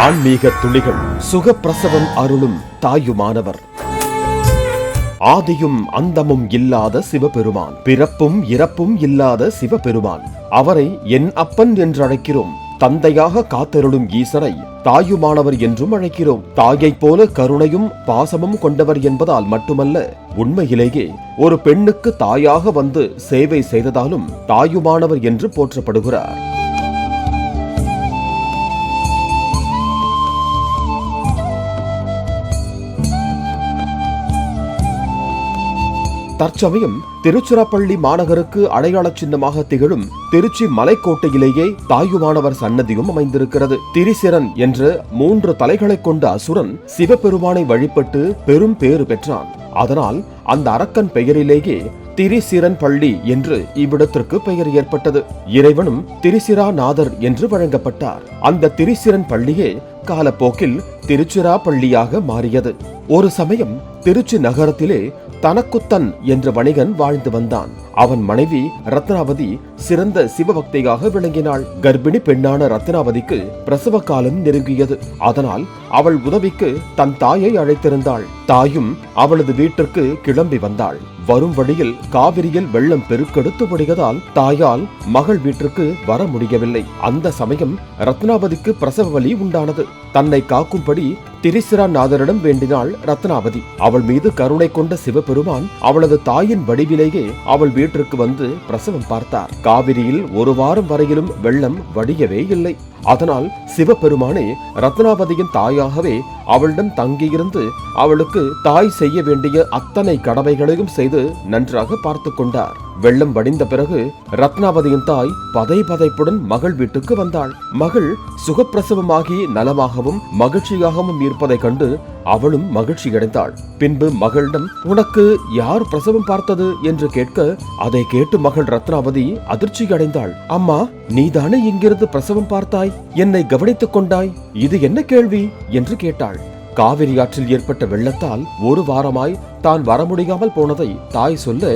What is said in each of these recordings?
ஆன்மீக துளிகள் சுகப்பிரசவம் அருளும் தாயுமானவர். ஆதியும் அந்தமும் இல்லாத சிவபெருமான், பிறப்பும் இறப்பும் இல்லாத சிவபெருமான். அவரை என் அப்பன் என்று அழைக்கிறோம். தந்தையாக காத்தருளும் ஈசனை தாயுமானவர் என்றும் அழைக்கிறோம். தாயைப் போல கருணையும் பாசமும் கொண்டவர் என்பதால் மட்டுமல்ல, உண்மையிலேயே ஒரு பெண்ணுக்கு தாயாக வந்து சேவை செய்ததாலும் தாயுமானவர் என்று போற்றப்படுகிறார். தற்சமயம் திருச்சிராப்பள்ளி மாநகருக்கு அடையாள சின்னமாக திகழும் திருச்சி மலைக்கோட்டையிலேயே தாயுமானவர் சன்னதியும் அமைந்திருக்கிறது. திரிசிரன் என்ற 3 தலைகளை கொண்ட அசுரன் சிவபெருமானை வழிபட்டு பெரும் பேறு பெற்றான். அதனால் அந்த அரக்கன் பெயரிலேயே திரிசிரன் பள்ளி என்று இவ்விடத்திற்கு பெயர் ஏற்பட்டது. இறைவனும் திரிசிராநாதர் என்று வழங்கப்பட்டார். அந்த திரிசிரன் பள்ளியே காலப்போக்கில் திருச்சிராப்பள்ளியாக மாறியது. ஒரு சமயம் திருச்சி நகரத்திலே தனக்குத்தன் என்ற வணிகன் வாழ்ந்து வந்தான். அவன் மனைவி ரத்னாவதி சிறந்த சிவபக்தியாக விளங்கினாள். கர்ப்பிணி பெண்ணான ரத்னாவதிக்கு பிரசவ காலம் நெருங்கியது. அதனால் அவள் உதவிக்கு தன் தாயை அழைத்திருந்தாள். தாயும் அவளது வீட்டிற்கு கிளம்பி வந்தாள். வரும் வழியில் காவிரியில் வெள்ளம் பெருக்கெடுத்து ஓடியதால் தாயால் மகள் வீட்டிற்கு வர முடியவில்லை. அந்த சமயம் ரத்னாவதிக்கு பிரசவ வலி உண்டானது. தன்னை காக்கும்படி திரிசிராநாதரிடம் வேண்டினாள் ரத்னாவதி. அவள் மீது கருணை கொண்ட சிவபெருமான் அவளது தாயின் வடிவிலேயே அவள் வீட்டிற்கு வந்து பிரசவம் பார்த்தார். காவிரியில் 1 வாரம் வரையிலும் வெள்ளம் வடியவே இல்லை. அதனால் சிவபெருமானே ரத்னாவதியின் தாயாகவே அவளிடம் தங்கியிருந்து அவளுக்கு தாய் செய்ய வேண்டிய அத்தனை கடமைகளையும் செய்து நன்றாக பார்த்து கொண்டார். வெள்ளம் வடிந்த பிறகு ரத்னாவதியின் தாய் பதைப்புடன் மகள் வீட்டுக்கு வந்தாள். மகள் சுகப்பிரசவமாகி நலமாகவும் மகிழ்ச்சியாகவும் இருப்பதை கண்டு அவளும் மகிழ்ச்சி அடைந்தாள். பின்பு மகளிடம், உனக்கு யார் பிரசவம் பார்த்தது என்று கேட்க, அதை கேட்டு மகள் ரத்னாவதி அதிர்ச்சி அடைந்தாள். அம்மா, நீதானே இங்கிருந்து பிரசவம் பார்த்தாய், என்னை கவனித்துக் கொண்டாய், இது என்ன கேள்வி என்று கேட்டாள். காவிரி ஆற்றில் ஏற்பட்ட வெள்ளத்தால் 1 வாரமாய் தான் வர முடியாமல் போனதை தாய் சொல்ல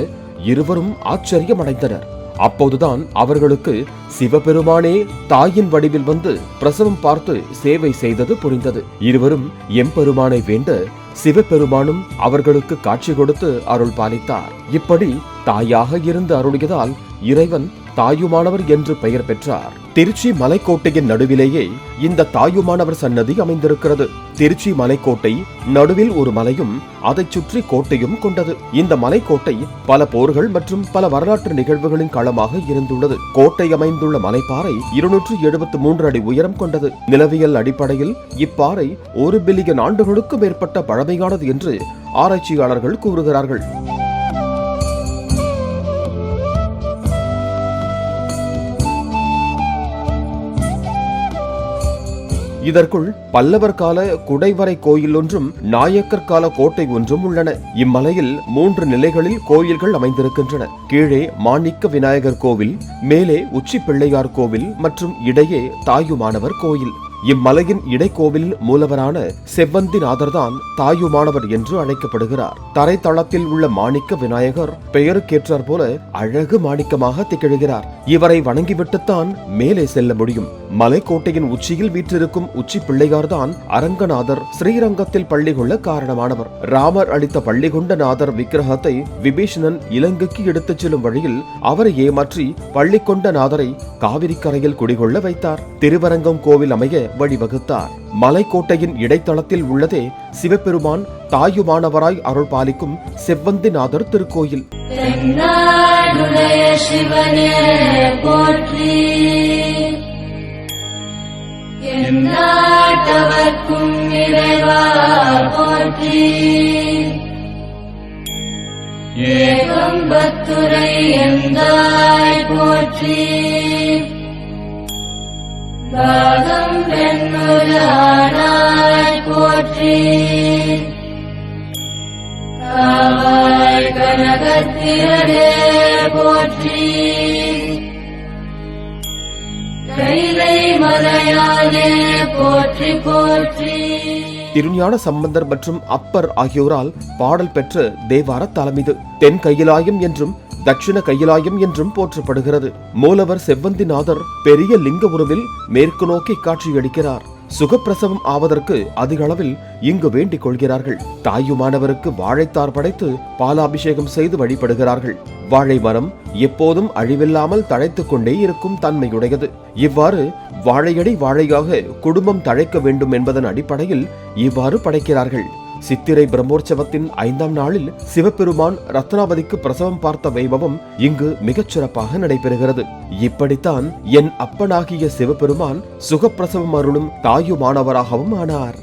இருவரும் ஆச்சரியம் அடைந்தனர். அப்போதுதான் அவர்களுக்கு சிவபெருமானே தாயின் வடிவில் வந்து பிரசவம் பார்த்து சேவை செய்தது புரிந்தது. இருவரும் எம்பெருமானை வேண்ட சிவபெருமானும் அவர்களுக்கு காட்சி கொடுத்து அருள் பாலித்தார். இப்படி தாயாக இருந்து அருளியதால் இறைவன் தாயுமானவர் என்று பெயர் பெற்றார். திருச்சி மலைக்கோட்டையின் நடுவிலேயே இந்த தாயுமானவர் சன்னதி அமைந்திருக்கிறது. திருச்சி மலைக்கோட்டை நடுவில் ஒரு மலையும் அதைச் சுற்றி கோட்டையும் கொண்டது. இந்த மலைக்கோட்டை பல போர்கள் மற்றும் பல வரலாற்று நிகழ்வுகளின் களமாக இருந்துள்ளது. கோட்டை அமைந்துள்ள மலைப்பாறை 273 அடி உயரம் கொண்டது. நிலவியல் அடிப்படையில் இப்பாறை 1 பில்லியன் ஆண்டுகளுக்கு மேற்பட்ட பழமையானது என்று ஆராய்ச்சியாளர்கள் கூறுகிறார்கள். இதற்குள் பல்லவர் கால குடைவரை கோயில் ஒன்றும் நாயக்கர் கால கோட்டை ஒன்றும் உள்ளன. இம்மலையில் 3 நிலைகளில் கோயில்கள் அமைந்திருக்கின்றன. கீழே மாணிக்க விநாயகர் கோவில், மேலே உச்சி பிள்ளையார் கோவில் மற்றும் இடையே தாயுமானவர் கோயில். இம்மலையின் இடைக்கோவில் மூலவரான செவ்வந்திநாதர் தான் தாயுமானவர் என்று அழைக்கப்படுகிறார். தரைத்தளத்தில் உள்ள மாணிக்க விநாயகர் பெயருக்கேற்றார் போல அழகு மாணிக்கமாக திகழ்கிறார். இவரை வணங்கிவிட்டுத்தான் மேலே செல்ல முடியும். மலைக்கோட்டையின் உச்சியில் வீற்றிருக்கும் உச்சி பிள்ளையார் தான் அரங்கநாதர் ஸ்ரீரங்கத்தில் பள்ளி கொள்ள காரணமானவர். ராமர் அளித்த பள்ளி கொண்ட நாதர் விக்கிரகத்தை விபீஷணன் இலங்கைக்கு எடுத்துச் செல்லும் வழியில் அவரை ஏமாற்றி பள்ளி கொண்ட நாதரை காவிரி கரையில் குடிகொள்ள வைத்தார். திருவரங்கம் கோவில் அமைய வழிவகுத்தார். மலைக்கோட்டையின் இடைத்தளத்தில் உள்ளதே சிவபெருமான் தாயுமானவராய் அருள் பாலிக்கும் செவ்வந்திநாதர் திருக்கோயில். பாகம் பெண்ணுரானாய் போற்றி, காவாய் கனகத்திரடே போற்றி, கைலை மலையானே போற்றி போற்றி. திருஞான சம்பந்தர் மற்றும் அப்பர் ஆகியோரால் பாடல் பெற்ற தேவார தலமிது. தென் கையிலாயம் என்றும் தட்சிண கையிலாயம் என்றும் போற்றப்படுகிறது. மூலவர் செவ்வந்திநாதர் பெரிய லிங்க உருவில் மேற்கு நோக்கி காட்சியளிக்கிறார். சுகப்பிரசவம் ஆவதற்கு அதிக அளவில் இங்கு வேண்டிக் கொள்கிறார்கள். தாயுமானவருக்கு வாழைத்தார் படைத்து பாலாபிஷேகம் செய்து வழிபடுகிறார்கள். வாழை மரம் எப்போதும் அழிவில்லாமல் தழைத்துக் கொண்டே இருக்கும் தன்மையுடையது. இவ்வாறு வாழையடி வாழையாக குடும்பம் தழைக்க வேண்டும் என்பதன் அடிப்படையில் இவ்வாறு படைக்கிறார்கள். சித்திரை பிரம்மோற்சவத்தின் 5ஆம் நாளில் சிவபெருமான் ரத்னாவதிக்கு பிரசவம் பார்த்த வைபவம் இங்கு மிகச் சிறப்பாக நடைபெறுகிறது. இப்படித்தான் என் அப்பனாகிய சிவபெருமான் சுகப்பிரசவம் அருளும் தாயுமானவராகவும் ஆனார்.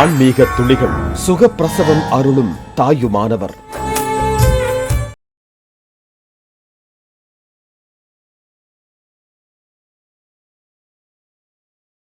ஆன்மீக துளிகள். சுகப்பிரசவம் அருளும் தாயுமானவர்.